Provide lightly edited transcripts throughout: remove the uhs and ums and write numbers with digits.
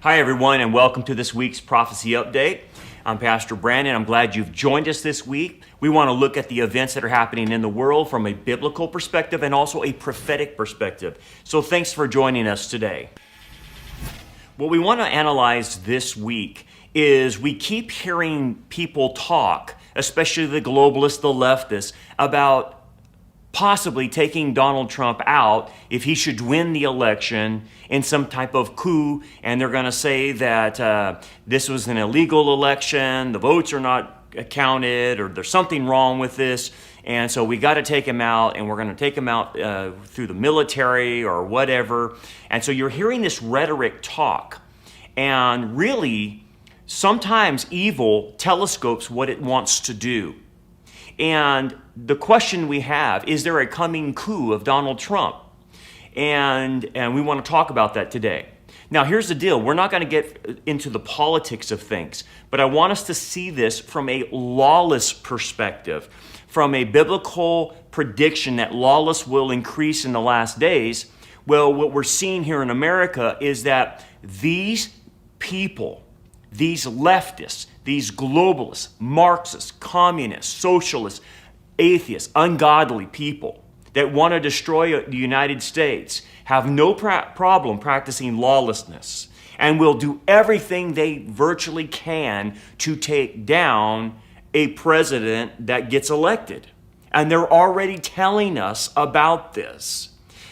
Hi everyone, and welcome to this week's Prophecy Update. I'm Pastor Brandon. I'm glad you've joined us this week. We want to look at the events that are happening in the world from a biblical perspective and also a prophetic perspective. So thanks for joining us today. What we want to analyze this week is we keep hearing people talk, especially the globalists, the leftists, about possibly taking Donald Trump out if he should win the election in some type of coup, and they're going to say that this was an illegal election, the votes are not counted, or there's something wrong with this, and so we got to take him out, and we're going to take him out through the military or whatever. And so you're hearing this rhetoric talk, and really, sometimes evil telescopes what it wants to do. And the question we have, is there a coming coup of Donald Trump? And we want to talk about that today. Now, here's the deal. We're not going to get into the politics of things, but I want us to see this from a lawless perspective, from a biblical prediction that lawless will increase in the last days. Well, what we're seeing here in America is that these people, these leftists, these globalists, Marxists, communists, socialists, atheists, ungodly people that want to destroy the United States have no problem practicing lawlessness and will do everything they virtually can to take down a president that gets elected. And they're already telling us about this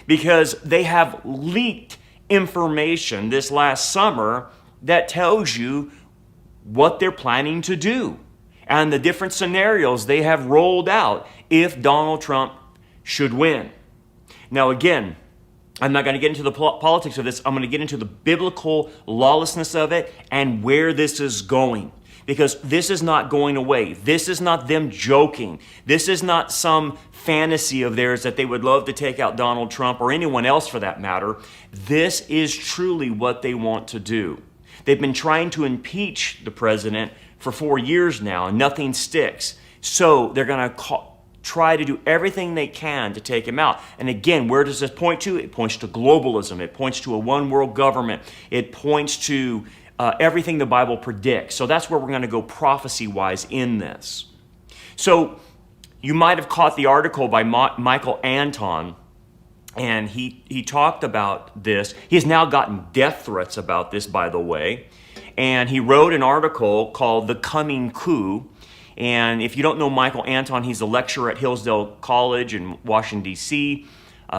because they have leaked information this last summer that tells you what they're planning to do and the different scenarios they have rolled out if Donald Trump should win. Now again, I'm not going to get into the politics of this. I'm going to get into the biblical lawlessness of it and where this is going. Because this is not going away. This is not them joking. This is not some fantasy of theirs that they would love to take out Donald Trump or anyone else for that matter. This is truly what they want to do. They've been trying to impeach the president for 4 years now, and nothing sticks. So they're going to try to do everything they can to take him out. And again, where does this point to? It points to globalism. It points to a one-world government. It points to everything the Bible predicts. So that's where we're going to go prophecy-wise in this. So you might have caught the article by Michael Anton, and he talked about this. He has now gotten death threats about this, by the way. And he wrote an article called The Coming Coup. And if you don't know Michael Anton, he's a lecturer at Hillsdale College in Washington, D.C.,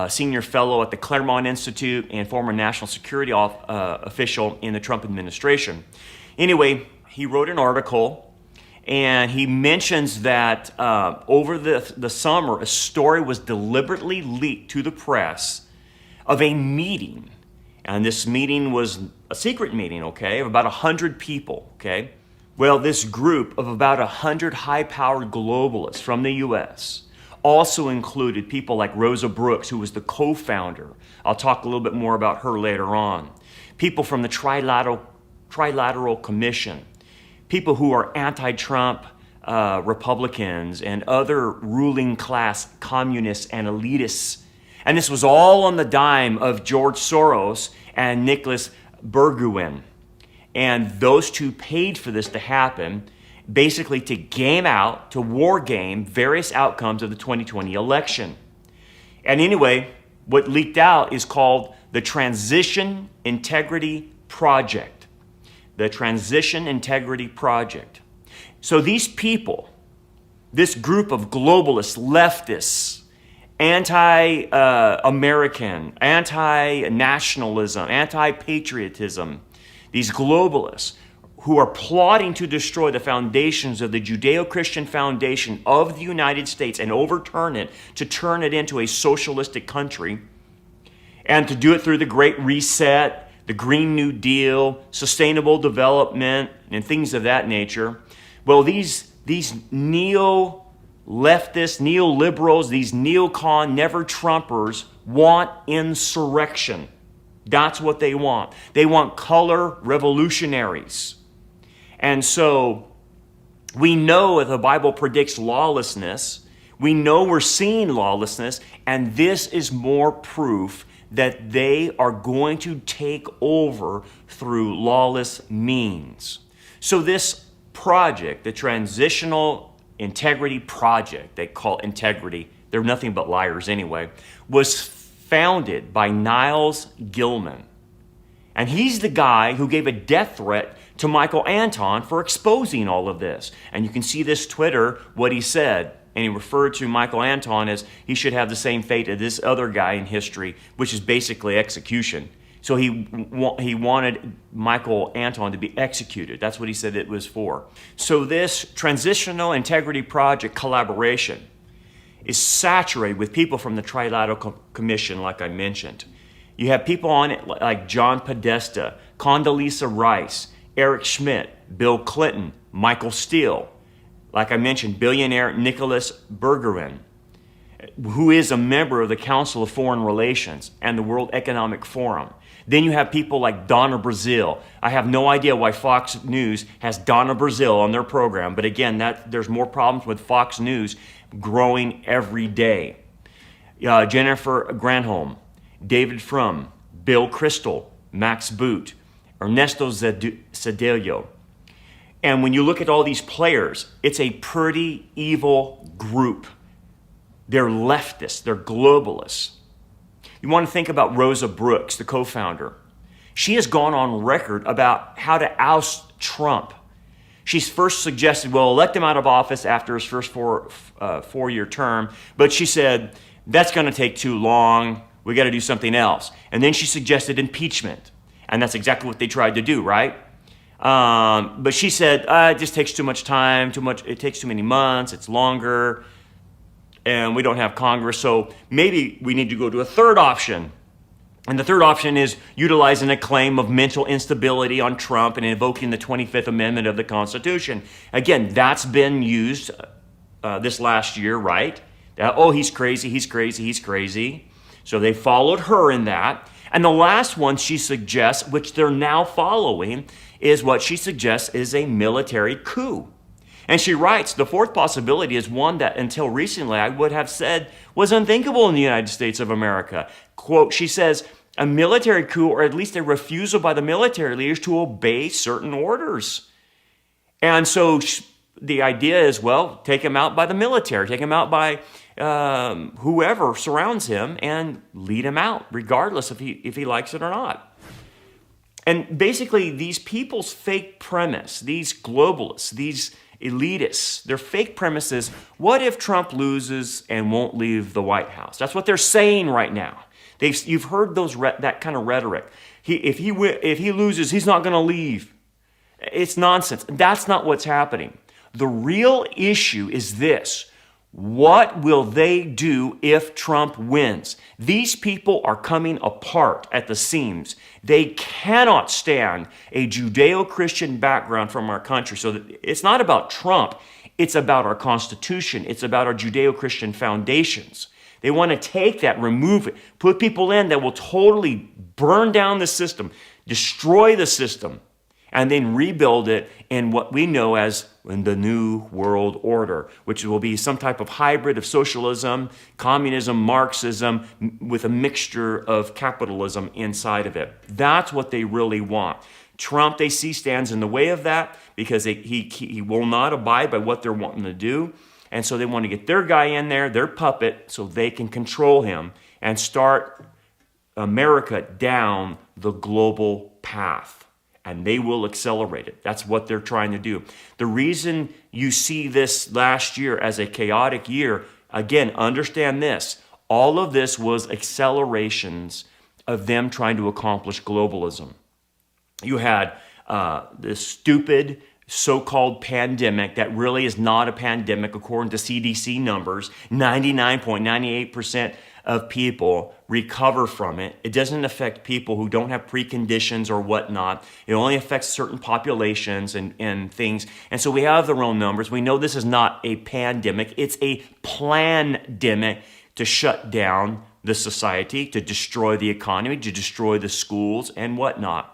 senior fellow at the Claremont Institute, and former national security official in the Trump administration. Anyway, he wrote an article, and he mentions that over the summer, a story was deliberately leaked to the press of a meeting. And this meeting was a secret meeting, okay, of about 100 people, okay? Well, this group of about 100 high-powered globalists from the U.S. also included people like Rosa Brooks, who was the co-founder. I'll talk a little bit more about her later on. People from the Trilateral Commission. People who are anti-Trump Republicans and other ruling class communists and elitists. And this was all on the dime of George Soros and Nicholas Bergwijn. And those two paid for this to happen, basically to game out, to war game various outcomes of the 2020 election. And anyway, what leaked out is called the Transition Integrity Project. The Transition Integrity Project. So these people, this group of globalists, leftists, anti-American, anti-nationalism, anti-patriotism, these globalists who are plotting to destroy the foundations of the Judeo-Christian foundation of the United States and overturn it to turn it into a socialistic country, and to do it through the Great Reset, the Green New Deal, sustainable development, and things of that nature. Well, these neo-leftists, neoliberals, these neocon, never-Trumpers want insurrection. That's what they want. They want color revolutionaries. And so we know that the Bible predicts lawlessness. We know we're seeing lawlessness, and this is more proof that they are going to take over through lawless means. So this project, the Transitional Integrity Project, they call it integrity, they're nothing but liars anyway, was founded by Niles Gilman. And he's the guy who gave a death threat to Michael Anton for exposing all of this. And you can see this Twitter, what he said. And he referred to Michael Anton as he should have the same fate as this other guy in history, which is basically execution. So he wanted Michael Anton to be executed. That's what he said it was for. So this Transitional Integrity Project collaboration is saturated with people from the Trilateral Commission, like I mentioned. You have people on it like John Podesta, Condoleezza Rice, Eric Schmidt, Bill Clinton, Michael Steele. Like I mentioned, billionaire Nicholas Bergeron, who is a member of the Council of Foreign Relations and the World Economic Forum. Then you have people like Donna Brazile. I have no idea why Fox News has Donna Brazile on their program, but again, there's more problems with Fox News growing every day. Jennifer Granholm, David Frum, Bill Kristol, Max Boot, Ernesto Zedillo. And when you look at all these players, it's a pretty evil group. They're leftists, they're globalists. You want to think about Rosa Brooks, the co-founder. She has gone on record about how to oust Trump. She's first suggested, well, elect him out of office after his first four-year term, but she said, that's going to take too long. We got to do something else. And then she suggested impeachment. And that's exactly what they tried to do, right? But she said, it just takes too much time, it takes too many months, it's longer, and we don't have Congress, so maybe we need to go to a third option. And the third option is utilizing a claim of mental instability on Trump and invoking the 25th Amendment of the Constitution. Again, that's been used this last year, right? He's crazy, he's crazy, he's crazy. So they followed her in that. And the last one she suggests, which they're now following, is what she suggests is a military coup. And she writes, the fourth possibility is one that until recently I would have said was unthinkable in the United States of America. Quote, she says, a military coup, or at least a refusal by the military leaders to obey certain orders. And so the idea is, well, take him out by the military, take him out by whoever surrounds him and lead him out, regardless if he likes it or not. And basically, these people's fake premise, these globalists, these elitists, their fake premise is, what if Trump loses and won't leave the White House? That's what they're saying right now. You've heard that kind of rhetoric. If he loses, he's not going to leave. It's nonsense. That's not what's happening. The real issue is this. What will they do if Trump wins? These people are coming apart at the seams. They cannot stand a Judeo-Christian background from our country. So it's not about Trump. It's about our Constitution. It's about our Judeo-Christian foundations. They want to take that, remove it, put people in that will totally burn down the system, destroy the system, and then rebuild it in what we know as the New World Order, which will be some type of hybrid of socialism, communism, Marxism, with a mixture of capitalism inside of it. That's what they really want. Trump, they see, stands in the way of that because he will not abide by what they're wanting to do. And so they want to get their guy in there, their puppet, so they can control him and start America down the global path. And they will accelerate it. That's what they're trying to do. The reason you see this last year as a chaotic year, again, understand this. All of this was accelerations of them trying to accomplish globalism. You had this stupid so-called pandemic that really is not a pandemic according to CDC numbers. 99.98% of people recover from it. It doesn't affect people who don't have preconditions or whatnot. It only affects certain populations and things. And so we have the wrong numbers. We know this is not a pandemic. It's a plandemic to shut down the society, to destroy the economy, to destroy the schools and whatnot.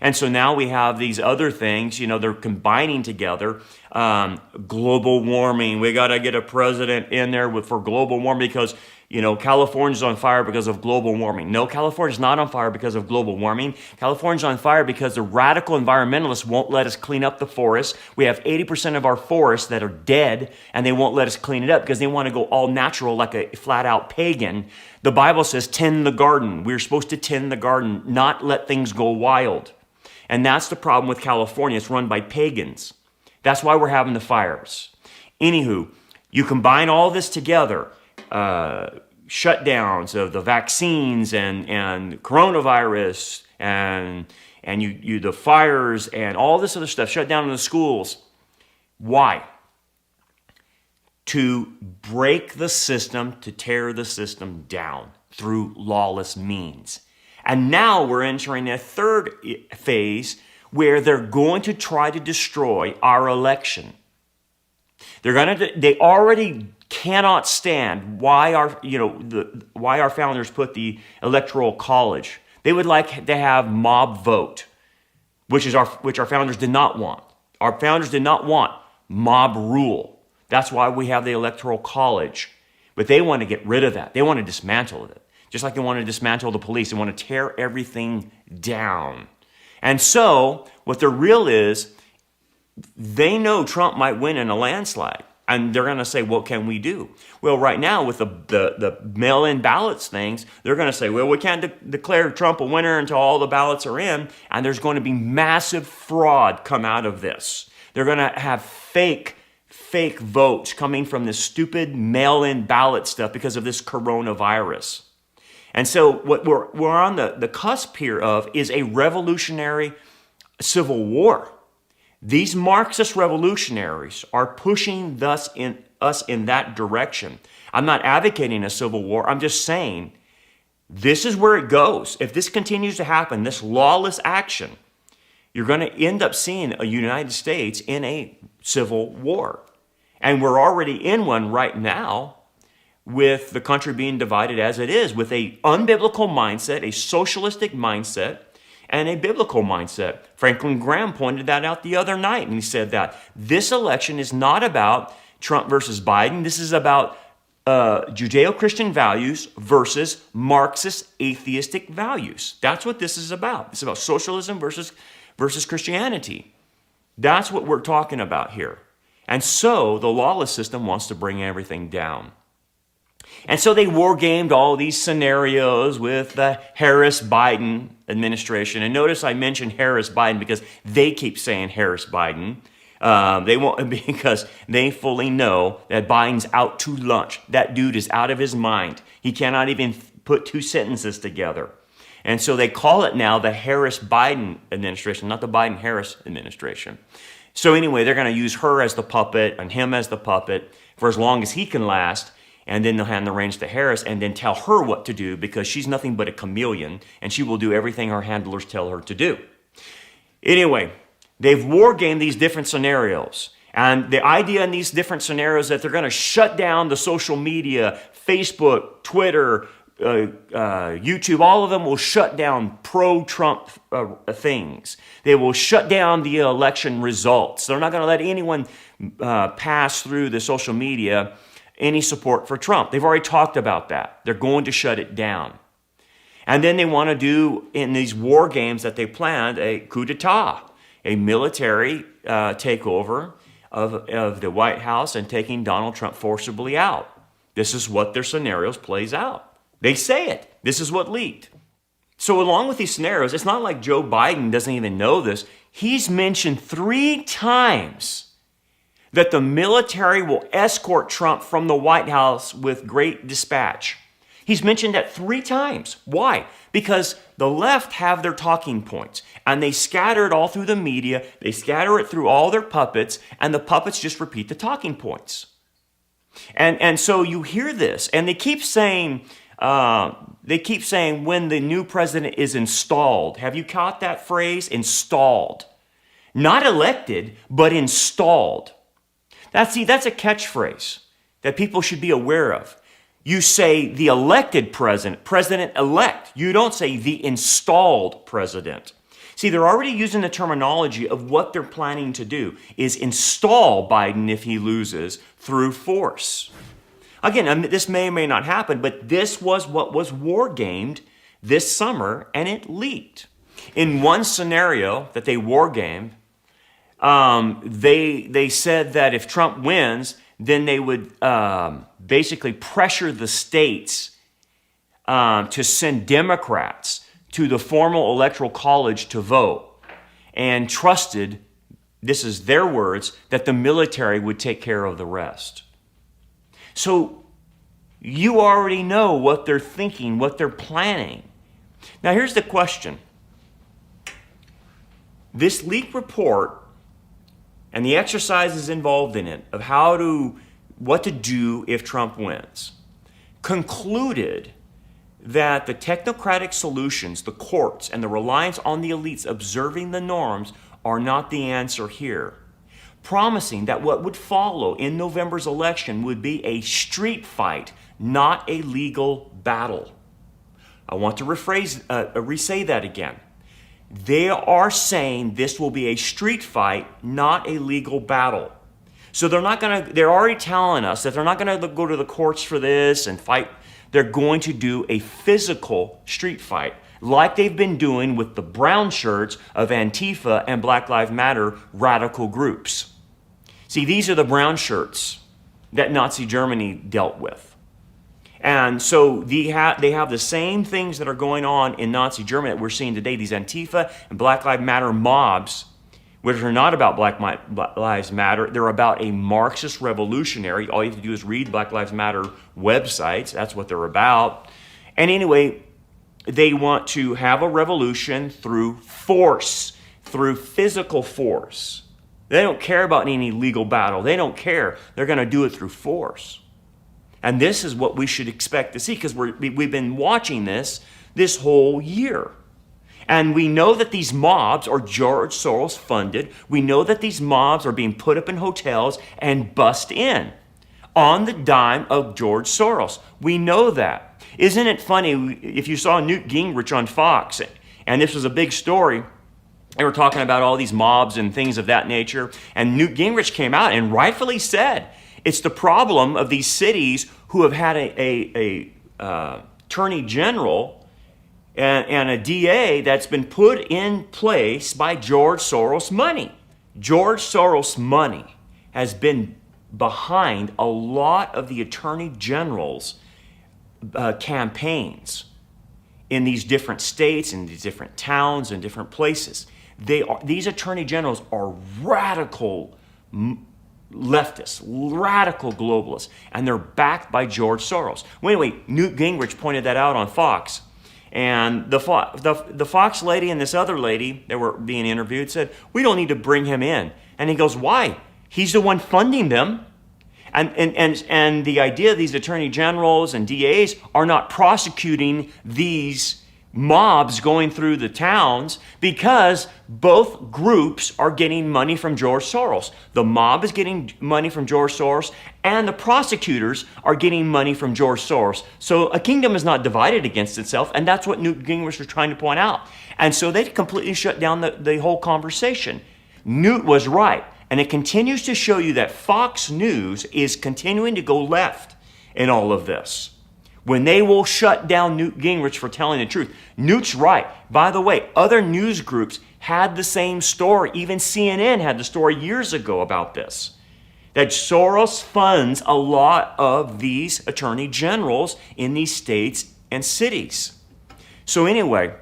And so now we have these other things, they're combining together. Global warming, we got to get a president in there for global warming because California's on fire because of global warming. No, California's not on fire because of global warming. California's on fire because the radical environmentalists won't let us clean up the forests. We have 80% of our forests that are dead, and they won't let us clean it up because they want to go all natural like a flat-out pagan. The Bible says tend the garden. We're supposed to tend the garden, not let things go wild. And that's the problem with California. It's run by pagans. That's why we're having the fires. Anywho, you combine all this together, shutdowns of the vaccines and coronavirus and the fires and all this other stuff, shut down in the schools. Why? To break the system, to tear the system down through lawless means. And now we're entering a third phase where they're going to try to destroy our election. They already cannot stand why our founders put the Electoral College. They would like to have mob vote, which our founders did not want. Our founders did not want mob rule. That's why we have the Electoral College. But they want to get rid of that. They want to dismantle it. Just like they want to dismantle the police. They want to tear everything down. And so what the real is, they know Trump might win in a landslide. And they're going to say, what can we do? Well, right now with the mail-in ballots things, they're going to say, well, we can't declare Trump a winner until all the ballots are in. And there's going to be massive fraud come out of this. They're going to have fake votes coming from this stupid mail-in ballot stuff because of this coronavirus. And so what we're on the cusp here of is a revolutionary civil war. These Marxist revolutionaries are pushing us in that direction. I'm not advocating a civil war. I'm just saying this is where it goes. If this continues to happen, this lawless action, you're going to end up seeing a United States in a civil war. And we're already in one right now with the country being divided as it is, with a unbiblical mindset, a socialistic mindset, and a biblical mindset. Franklin Graham pointed that out the other night, and he said that this election is not about Trump versus Biden. This is about Judeo-Christian values versus Marxist atheistic values. That's what this is about. It's about socialism versus Christianity. That's what we're talking about here. And so the lawless system wants to bring everything down. And so they war-gamed all these scenarios with the Harris-Biden administration. And notice I mentioned Harris-Biden because they keep saying Harris-Biden. They won't, because they fully know that Biden's out to lunch. That dude is out of his mind. He cannot even put two sentences together. And so they call it now the Harris-Biden administration, not the Biden-Harris administration. So anyway, they're going to use her as the puppet and him as the puppet for as long as he can last. And then they'll hand the reins to Harris and then tell her what to do because she's nothing but a chameleon and she will do everything her handlers tell her to do. Anyway, they've war-gamed these different scenarios. And the idea in these different scenarios that they're going to shut down the social media, Facebook, Twitter, YouTube, all of them will shut down pro-Trump things. They will shut down the election results. They're not going to let anyone pass through the social media any support for Trump. They've already talked about that. They're going to shut it down. And then they want to do, in these war games that they planned, a coup d'etat, a military takeover of the White House and taking Donald Trump forcibly out. This is what their scenarios plays out. They say it. This is what leaked. So along with these scenarios, it's not like Joe Biden doesn't even know this. He's mentioned 3 times that the military will escort Trump from the White House with great dispatch. He's mentioned that 3 times. Why? Because the left have their talking points, and they scatter it all through the media. They scatter it through all their puppets, and the puppets just repeat the talking points. And so you hear this, and they keep saying when the new president is installed. Have you caught that phrase? Installed. Not elected, but installed. That's a catchphrase that people should be aware of. You say the elected president, president-elect. You don't say the installed president. See, they're already using the terminology of what they're planning to do is install Biden if he loses through force. Again, I mean, this may or may not happen, but this was what was war gamed this summer, and it leaked. In one scenario that they war gamed, they said that if Trump wins, then they would basically pressure the states to send Democrats to the formal electoral college to vote, and trusted, this is their words, that the military would take care of the rest. So you already know what they're thinking, what they're planning. Now here's the question. This leaked report and the exercises involved in it of what to do if Trump wins concluded that the technocratic solutions, the courts, and the reliance on the elites observing the norms are not the answer here, promising that what would follow in November's election would be a street fight, not a legal battle. I want to re-say that again. They are saying this will be a street fight, not a legal battle. So they're already telling us that they're not going to go to the courts for this and fight. They're going to do a physical street fight, like they've been doing with the brown shirts of Antifa and Black Lives Matter radical groups. See, these are the brown shirts that Nazi Germany dealt with. And so they have the same things that are going on in Nazi Germany that we're seeing today, these Antifa and Black Lives Matter mobs, which are not about Black Lives Matter. They're about a Marxist revolutionary. All you have to do is read Black Lives Matter websites. That's what they're about. And anyway, they want to have a revolution through force, through physical force. They don't care about any legal battle. They don't care. They're going to do it through force. And this is what we should expect to see, because we've been watching this whole year. And we know that these mobs are George Soros funded. We know that these mobs are being put up in hotels and bussed in on the dime of George Soros. We know that. Isn't it funny, if you saw Newt Gingrich on Fox, and this was a big story, they were talking about all these mobs and things of that nature, and Newt Gingrich came out and rightfully said, it's the problem of these cities who have had a attorney general and a DA that's been put in place by George Soros money. George Soros money has been behind a lot of the attorney generals' campaigns in these different states, in these different towns, and different places. These attorney generals are radical leftists, radical globalists, and they're backed by George Soros. Well, anyway, Newt Gingrich pointed that out on Fox. And the Fox lady and this other lady that were being interviewed said, we don't need to bring him in. And he goes, why? He's the one funding them. And the idea of these attorney generals and DAs are not prosecuting these mobs going through the towns because both groups are getting money from George Soros. The mob is getting money from George Soros, and the prosecutors are getting money from George Soros. So a kingdom is not divided against itself, and that's what Newt Gingrich was trying to point out. And so they completely shut down the whole conversation. Newt was right, and it continues to show you that Fox News is continuing to go left in all of this. When they will shut down Newt Gingrich for telling the truth. Newt's right. By the way, other news groups had the same story. Even CNN had the story years ago about this. That Soros funds a lot of these attorney generals in these states and cities. So anyway,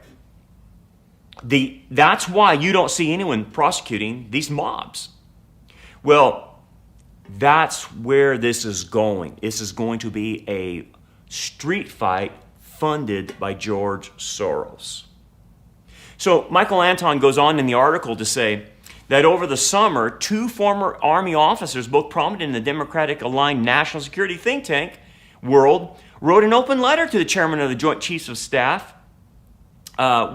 that's why you don't see anyone prosecuting these mobs. Well, that's where this is going. This is going to be a street fight funded by George Soros. So Michael Anton goes on in the article to say that over the summer, 2 former Army officers, both prominent in the Democratic-aligned national security think tank world, wrote an open letter to the chairman of the Joint Chiefs of Staff,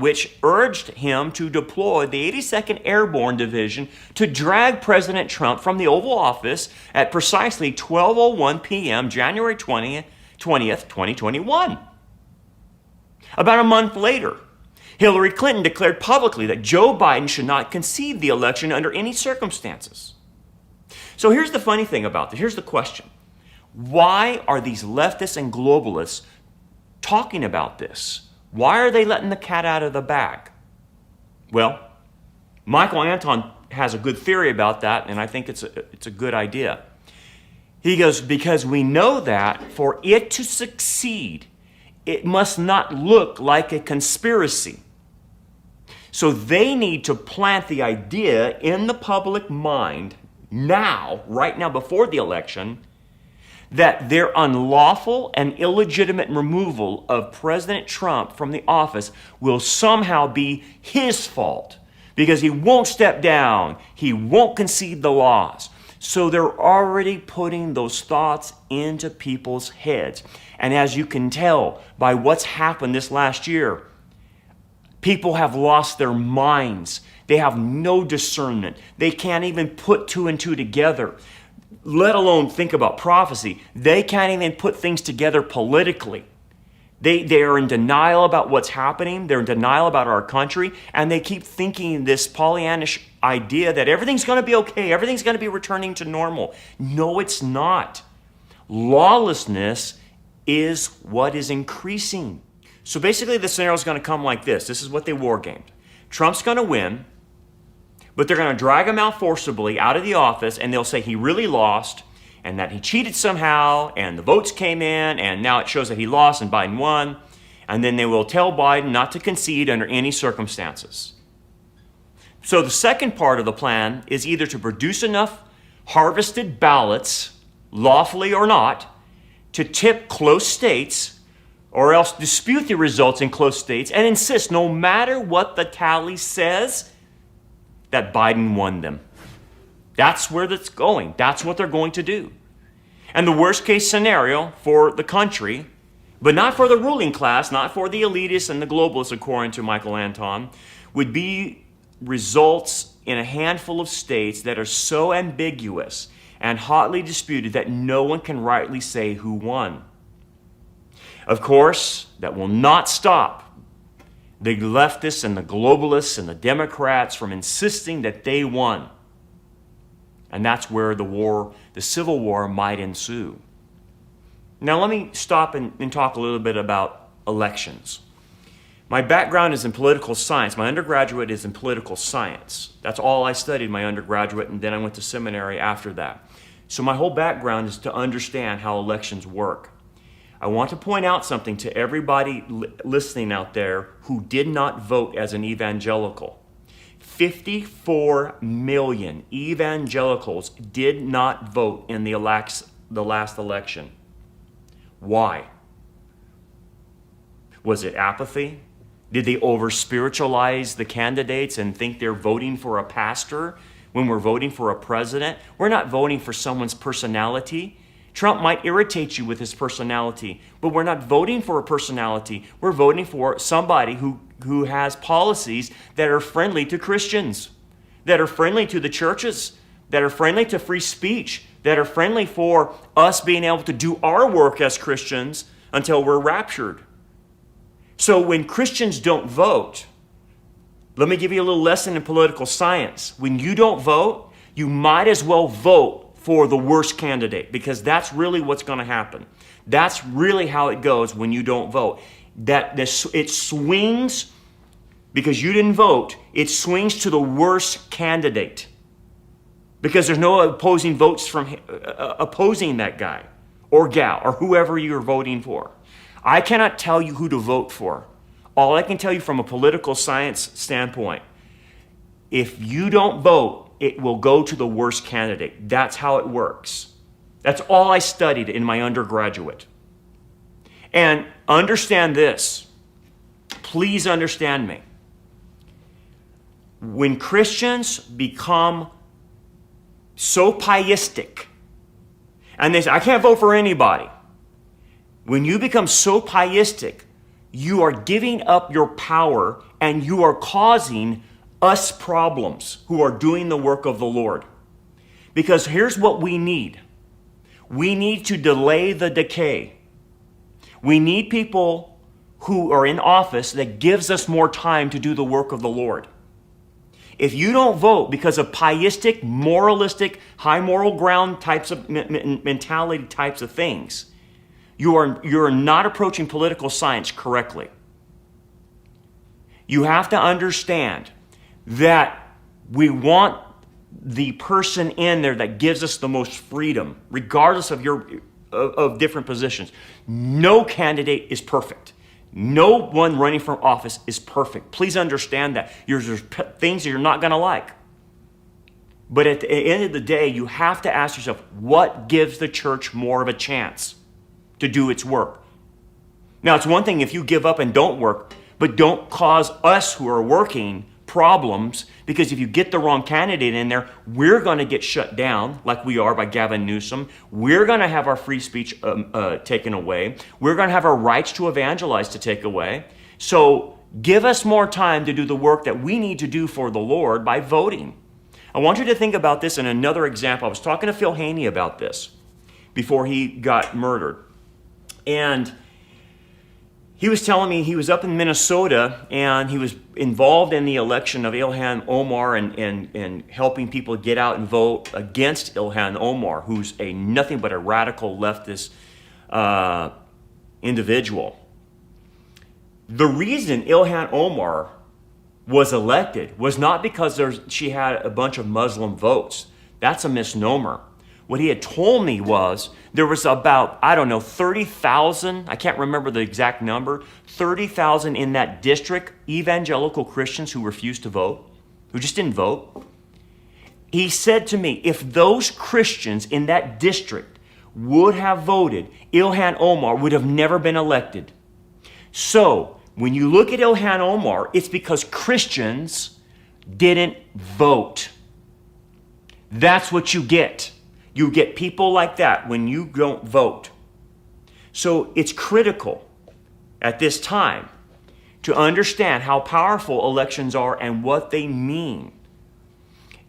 which urged him to deploy the 82nd Airborne Division to drag President Trump from the Oval Office at precisely 12:01 p.m. January 20th, 2021. About a month later, Hillary Clinton declared publicly that Joe Biden should not concede the election under any circumstances. So here's the funny thing about this. Here's the question. Why are these leftists and globalists talking about this? Why are they letting the cat out of the bag? Well, Michael Anton has a good theory about that, and I think it's a good idea. He goes, because we know that for it to succeed, it must not look like a conspiracy. So they need to plant the idea in the public mind now, right now before the election, that their unlawful and illegitimate removal of President Trump from the office will somehow be his fault because he won't step down, he won't concede the laws. So they're already putting those thoughts into people's heads. And as you can tell by what's happened this last year, people have lost their minds. They have no discernment. They can't even put two and two together, let alone think about prophecy. They can't even put things together politically. They are in denial about what's happening. They're in denial about our country. And they keep thinking this Pollyannish idea that everything's going to be okay. Everything's going to be returning to normal. No, it's not. Lawlessness is what is increasing. So basically the scenario is going to come like this. This is what they wargamed. Trump's going to win, but they're going to drag him out forcibly out of the office, and they'll say he really lost and that he cheated somehow, and the votes came in, and now it shows that he lost and Biden won. And then they will tell Biden not to concede under any circumstances. So the second part of the plan is either to produce enough harvested ballots, lawfully or not, to tip close states, or else dispute the results in close states and insist, no matter what the tally says, that Biden won them. That's where that's going. That's what they're going to do. And the worst case scenario for the country, but not for the ruling class, not for the elitists and the globalists, according to Michael Anton, would be results in a handful of states that are so ambiguous and hotly disputed that no one can rightly say who won. Of course, that will not stop the leftists and the globalists and the Democrats from insisting that they won. And that's where the civil war might ensue. Now let me stop and talk a little bit about elections. My background is in political science. My undergraduate is in political science. That's all I studied in my undergraduate, and then I went to seminary after that. So my whole background is to understand how elections work. I want to point out something to everybody listening out there who did not vote as an evangelical. 54 million evangelicals did not vote in the last election. Why? Was it apathy? Did they over-spiritualize the candidates and think they're voting for a pastor when we're voting for a president? We're not voting for someone's personality. Trump might irritate you with his personality, but we're not voting for a personality. We're voting for somebody who has policies that are friendly to Christians, that are friendly to the churches, that are friendly to free speech, that are friendly for us being able to do our work as Christians until we're raptured. So when Christians don't vote, let me give you a little lesson in political science. When you don't vote, you might as well vote for the worst candidate, because that's really what's going to happen. That's really how it goes when you don't vote. It swings, because you didn't vote, it swings to the worst candidate, because there's no opposing votes from opposing that guy or gal or whoever you're voting for. I cannot tell you who to vote for. All I can tell you from a political science standpoint, if you don't vote, it will go to the worst candidate. That's how it works. That's all I studied in my undergraduate. And understand this. Please understand me. When Christians become so pietistic, and they say, I can't vote for anybody. When you become so pietistic, you are giving up your power and you are causing us problems who are doing the work of the Lord. Because here's what we need. We need to delay the decay. We need people who are in office that gives us more time to do the work of the Lord. If you don't vote because of pietistic, moralistic, high moral ground types of mentality types of things, you're not approaching political science correctly. You have to understand that we want the person in there that gives us the most freedom, regardless of different positions. No candidate is perfect. No one running for office is perfect. Please understand that. There's things that you're not going to like. But at the end of the day, you have to ask yourself, what gives the church more of a chance to do its work? Now, it's one thing if you give up and don't work, but don't cause us who are working problems, because if you get the wrong candidate in there, we're going to get shut down like we are by Gavin Newsom. We're going to have our free speech taken away. We're going to have our rights to evangelize to take away. So give us more time to do the work that we need to do for the Lord by voting. I want you to think about this in another example. I was talking to Phil Haney about this before he got murdered. And he was telling me he was up in Minnesota and he was involved in the election of Ilhan Omar and helping people get out and vote against Ilhan Omar, who's nothing but a radical leftist individual. The reason Ilhan Omar was elected was not because she had a bunch of Muslim votes. That's a misnomer. What he had told me was there was about, 30,000, I can't remember the exact number, 30,000 in that district, evangelical Christians who refused to vote, who just didn't vote. He said to me, if those Christians in that district would have voted, Ilhan Omar would have never been elected. So when you look at Ilhan Omar, it's because Christians didn't vote. That's what you get. You get people like that when you don't vote. So it's critical at this time to understand how powerful elections are and what they mean.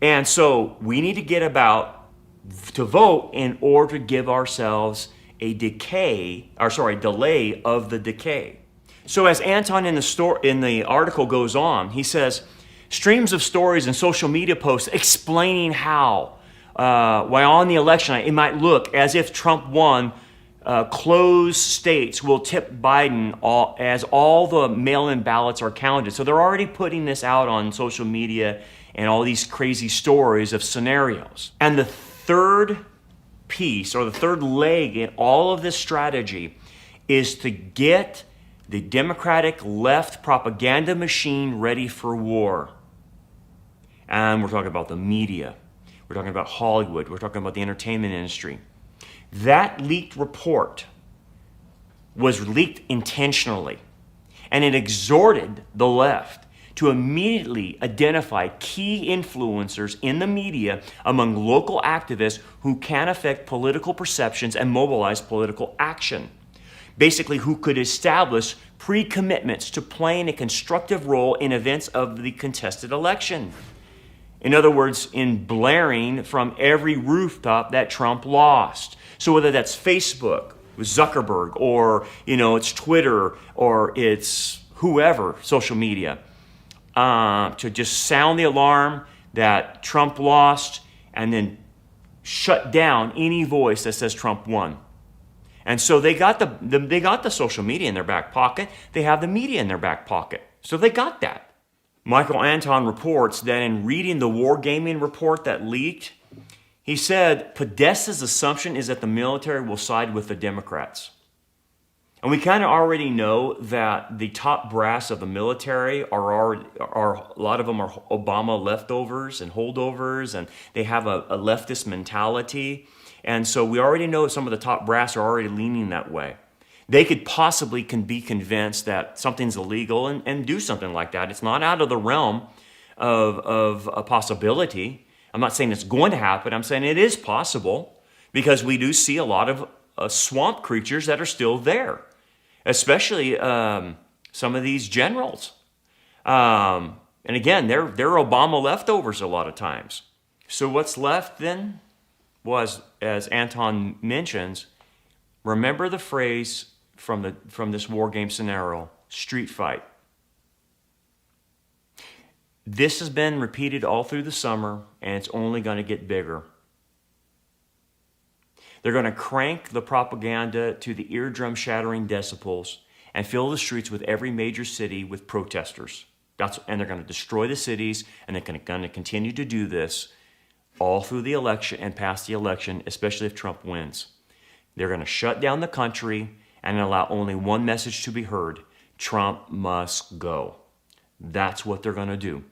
And so we need to get about to vote in order to give ourselves a delay of the decay. So as Anton in the article goes on, he says, streams of stories and social media posts explaining how while on the election night, it might look as if Trump won, closed states will tip Biden as all the mail-in ballots are counted. So they're already putting this out on social media and all these crazy stories of scenarios. And the third piece, or the third leg in all of this strategy, is to get the Democratic left propaganda machine ready for war. And we're talking about the media. We're talking about Hollywood. We're talking about the entertainment industry. That leaked report was leaked intentionally, and it exhorted the left to immediately identify key influencers in the media among local activists who can affect political perceptions and mobilize political action. Basically, who could establish pre-commitments to playing a constructive role in events of the contested election. In other words, in blaring from every rooftop that Trump lost. So whether that's Facebook with Zuckerberg, or it's Twitter, or it's whoever, social media, to just sound the alarm that Trump lost and then shut down any voice that says Trump won. And so they got the social media in their back pocket. They have the media in their back pocket. So they got that. Michael Anton reports that in reading the wargaming report that leaked, he said Podesta's assumption is that the military will side with the Democrats. And we kind of already know that the top brass of the military are a lot of them are Obama leftovers and holdovers, and they have a leftist mentality. And so we already know some of the top brass are already leaning that way. They could possibly be convinced that something's illegal and do something like that. It's not out of the realm of a possibility. I'm not saying it's going to happen. I'm saying it is possible, because we do see a lot of swamp creatures that are still there, especially some of these generals. And again, they're Obama leftovers a lot of times. So what's left then was, as Anton mentions, remember the phrase from this war game scenario, street fight. This has been repeated all through the summer, and it's only going to get bigger. They're going to crank the propaganda to the eardrum-shattering decibels and fill the streets with every major city with protesters. And they're going to destroy the cities, and they're going to continue to do this all through the election and past the election, especially if Trump wins. They're going to shut down the country and allow only one message to be heard: Trump must go. That's what they're going to do.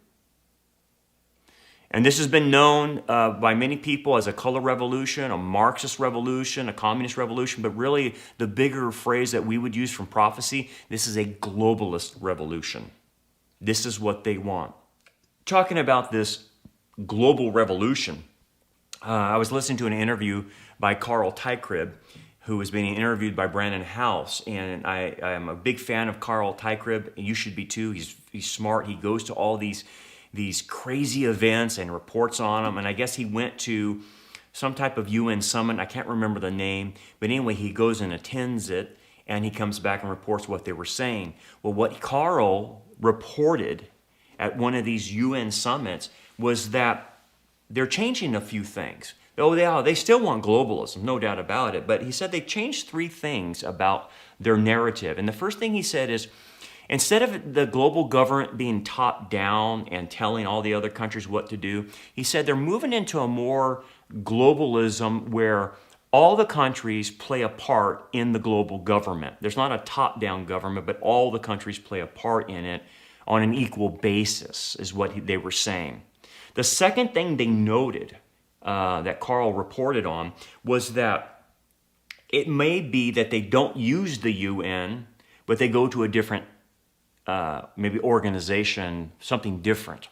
And this has been known by many people as a color revolution, a Marxist revolution, a communist revolution, but really the bigger phrase that we would use from prophecy, this is a globalist revolution. This is what they want. Talking about this global revolution, I was listening to an interview by Carl Teichrieb, who was being interviewed by Brandon House, and I am a big fan of Carl Teichrieb. You should be too. He's smart. He goes to all these crazy events and reports on them. And I guess he went to some type of UN summit. I can't remember the name. But anyway, he goes and attends it, and he comes back and reports what they were saying. Well, what Carl reported at one of these UN summits was that they're changing a few things. Oh, they still want globalism, no doubt about it. But he said they changed 3 things about their narrative. And the first thing he said is, instead of the global government being top down and telling all the other countries what to do, he said they're moving into a more globalism where all the countries play a part in the global government. There's not a top-down government, but all the countries play a part in it on an equal basis, is what they were saying. The second thing they noted that Carl reported on was that it may be that they don't use the UN, but they go to a different maybe organization, something different.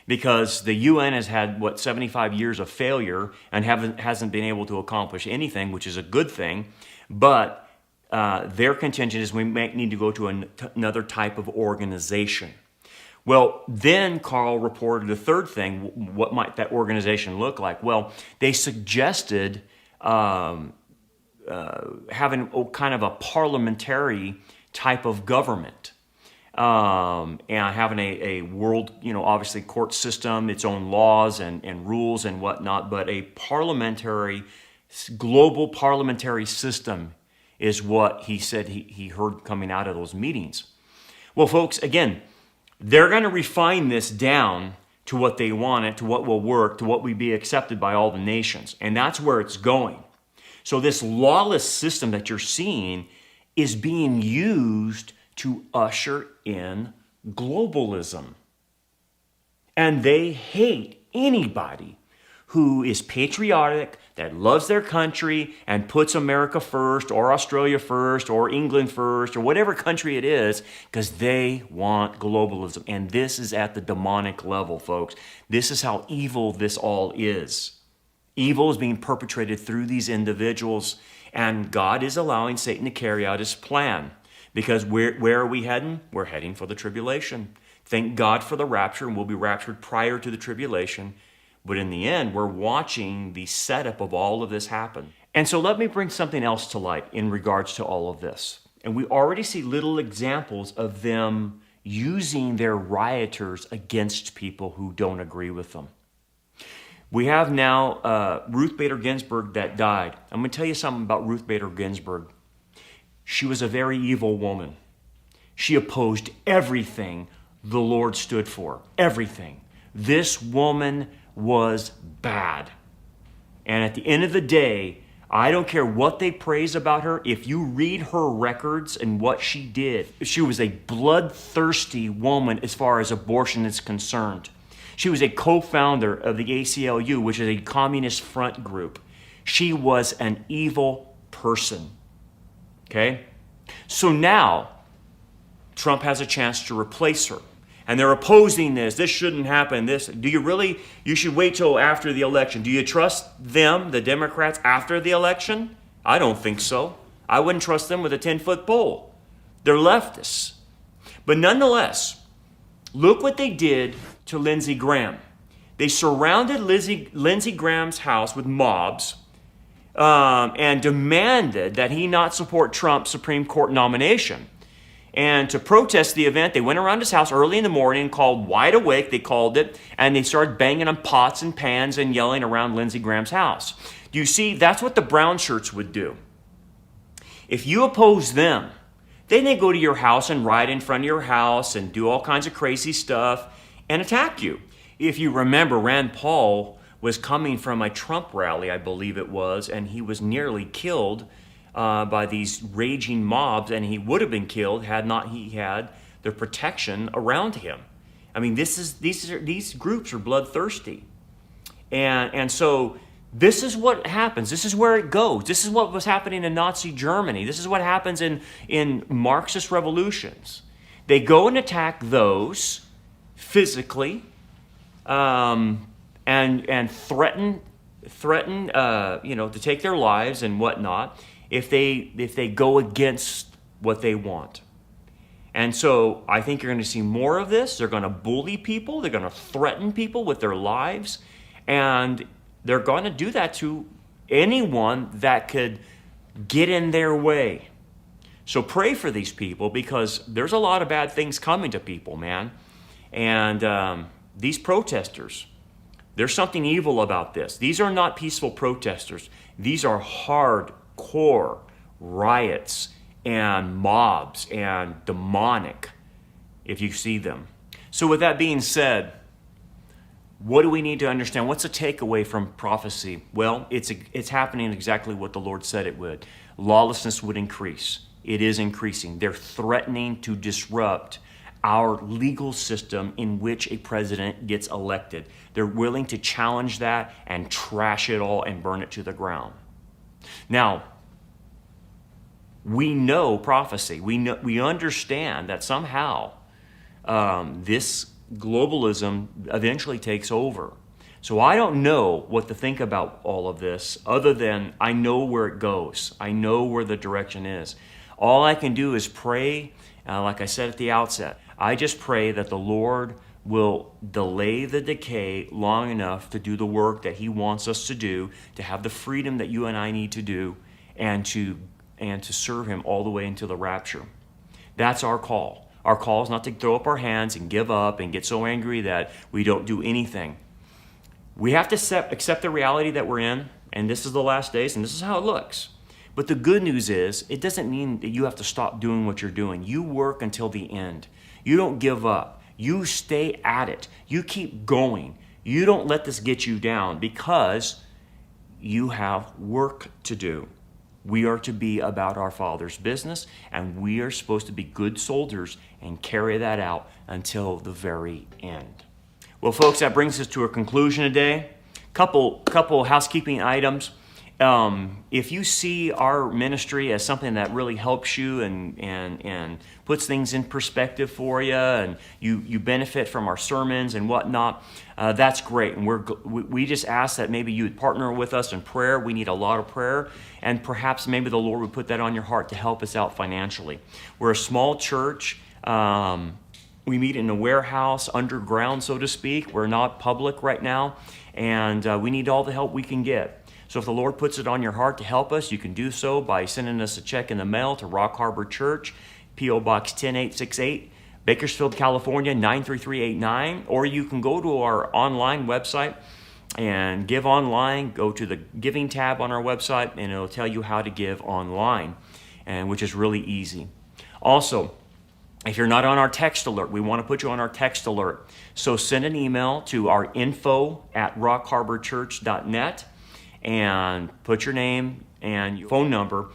Because the UN has had, 75 years of failure and hasn't been able to accomplish anything, which is a good thing. But their contention is we may need to go to another type of organization. Well, then Carl reported the third thing. What might that organization look like? Well, they suggested having kind of a parliamentary type of government. And having a world, obviously court system, its own laws and rules and whatnot, but a global parliamentary system is what he said he heard coming out of those meetings. Well, folks, again, they're going to refine this down to what they want it, to what will work, to what will be accepted by all the nations. And that's where it's going. So this lawless system that you're seeing is being used to usher in globalism. And they hate anybody who is patriotic, that loves their country and puts America first, or Australia first, or England first, or whatever country it is, because they want globalism. And this is at the demonic level, folks. This is how evil this all is. Evil is being perpetrated through these individuals, and God is allowing Satan to carry out his plan. Because where are we heading? We're heading for the tribulation. Thank God for the rapture, and we'll be raptured prior to the tribulation. But in the end, we're watching the setup of all of this happen. And so let me bring something else to light in regards to all of this. And we already see little examples of them using their rioters against people who don't agree with them. We have now Ruth Bader Ginsburg that died. I'm going to tell you something about Ruth Bader Ginsburg. She was a very evil woman. She opposed everything the Lord stood for. Everything. This woman was bad. And at the end of the day, I don't care what they praise about her. If you read her records and what she did, she was a bloodthirsty woman as far as abortion is concerned. She was a co-founder of the ACLU, which is a communist front group. She was an evil person. Okay? So now, Trump has a chance to replace her. And they're opposing this. This shouldn't happen. You should wait till after the election. Do you trust them, the Democrats, after the election? I don't think so. I wouldn't trust them with a 10-foot pole. They're leftists. But nonetheless, look what they did to Lindsey Graham. They surrounded Lindsey Graham's house with mobs and demanded that he not support Trump's Supreme Court nomination. And to protest the event, they went around his house early in the morning, called Wide Awake, they called it, and they started banging on pots and pans and yelling around Lindsey Graham's house. Do you see? That's what the brown shirts would do. If you oppose them, then they go to your house and ride in front of your house and do all kinds of crazy stuff and attack you. If you remember, Rand Paul was coming from a Trump rally, I believe it was, and he was nearly killed by these raging mobs, and he would have been killed had not he had the protection around him. I mean, these groups are bloodthirsty, and so this is what happens. This is where it goes. This is what was happening in Nazi Germany. This is what happens in Marxist revolutions. They go and attack those physically, and threaten to take their lives and whatnot if they go against what they want. And so I think you're going to see more of this. They're going to bully people. They're going to threaten people with their lives, and they're going to do that to anyone that could get in their way. So pray for these people, because there's a lot of bad things coming to people, man. And these protesters, there's something evil about this. These are not peaceful protesters. These are hardcore riots and mobs and demonic, if you see them. So with that being said, what do we need to understand? What's the takeaway from prophecy? Well, it's happening exactly what the Lord said it would. Lawlessness would increase. It is increasing. They're threatening to disrupt our legal system in which a president gets elected. They're willing to challenge that and trash it all and burn it to the ground. Now, we know prophecy. We understand that somehow this globalism eventually takes over. So I don't know what to think about all of this, other than I know where it goes. I know where the direction is. All I can do is pray, like I said at the outset. I just pray that the Lord will delay the decay long enough to do the work that He wants us to do, to have the freedom that you and I need to do, and to serve Him all the way into the rapture. That's our call. Our call is not to throw up our hands and give up and get so angry that we don't do anything. We have to accept the reality that we're in, and this is the last days, and this is how it looks. But the good news is, it doesn't mean that you have to stop doing what you're doing. You work until the end. You don't give up. You stay at it. You keep going. You don't let this get you down, because you have work to do. We are to be about our Father's business, and we are supposed to be good soldiers and carry that out until the very end. Well, folks, that brings us to a conclusion today. Couple housekeeping items. If you see our ministry as something that really helps you and puts things in perspective for you, and you benefit from our sermons and whatnot, that's great. And we just ask that maybe you would partner with us in prayer. We need a lot of prayer, and perhaps maybe the Lord would put that on your heart to help us out financially. We're a small church. We meet in a warehouse, underground, so to speak. We're not public right now, and we need all the help we can get. So if the Lord puts it on your heart to help us, you can do so by sending us a check in the mail to Rock Harbor Church, P.O. Box 10868, Bakersfield, California, 93389. Or you can go to our online website and give online. Go to the giving tab on our website, and it'll tell you how to give online, and which is really easy. Also, if you're not on our text alert, we want to put you on our text alert. So send an email to our info@rockharborchurch.net. and put your name and your phone number.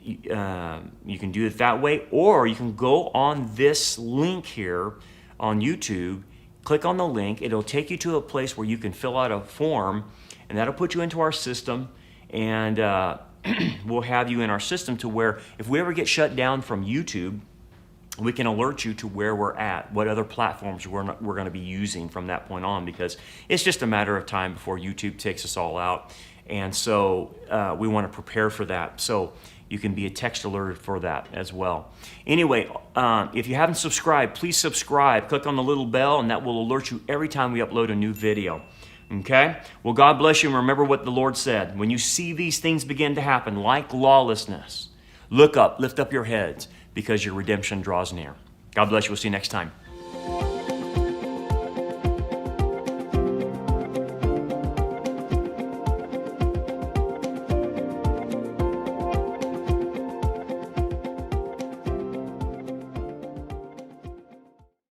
You can do it that way, or you can go on this link here on YouTube, click on the link. It'll take you to a place where you can fill out a form, and that'll put you into our system, and we'll have you in our system to where if we ever get shut down from YouTube, we can alert you to where we're at, what other platforms we're going to be using from that point on, because it's just a matter of time before YouTube takes us all out. And so we want to prepare for that. So you can be a text alerted for that as well. Anyway, if you haven't subscribed, please subscribe. Click on the little bell, and that will alert you every time we upload a new video. Okay? Well, God bless you, and remember what the Lord said. When you see these things begin to happen, like lawlessness, look up, lift up your heads, because your redemption draws near. God bless you. We'll see you next time.